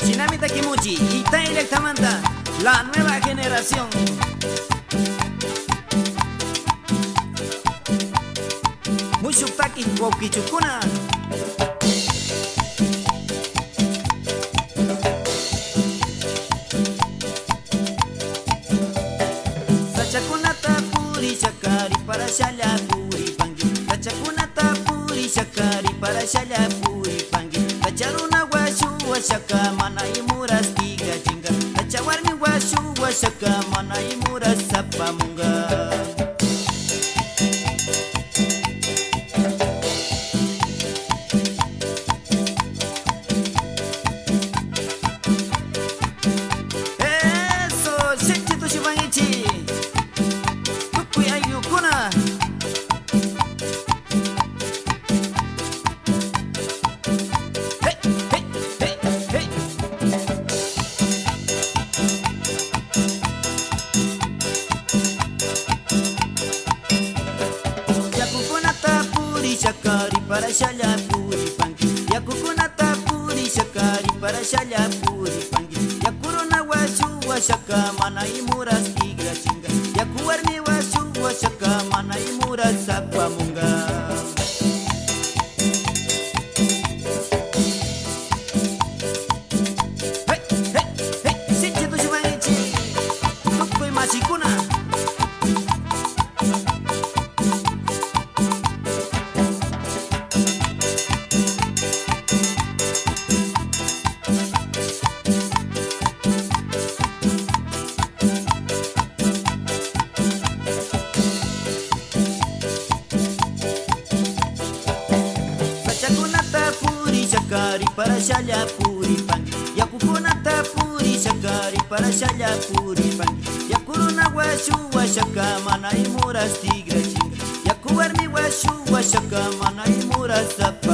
Chinamita Kimuchi y Taylor Tamanta, la nueva generación. Mushupaki Wokichukuna. Sachakunata puri shakari para shala puri pangi. Sachakunata puri shakari para shala puri pangi. Sacharuna washu washaka mana imuras tiga chinga. Sachawarmi washu washaka mana imuras sapamunga. Shakari para shala puri pangi. Yakukunata puri shakari para shala puri pangi. Yakuruna washu washaka mana imuras tigra chinga. Yakuwarmi washu washaka mana imuras sapamunga. Hey, hey, hey, sinchi tu shumaichi. Tukui mashikuna. Shakari para shala puri pangi. Yakukunata puri shakari para shala puri pangi. Yakuruna washu washaka mana imuras tigra chinga. Yakuwarmi washu washaka mana imuras sapa.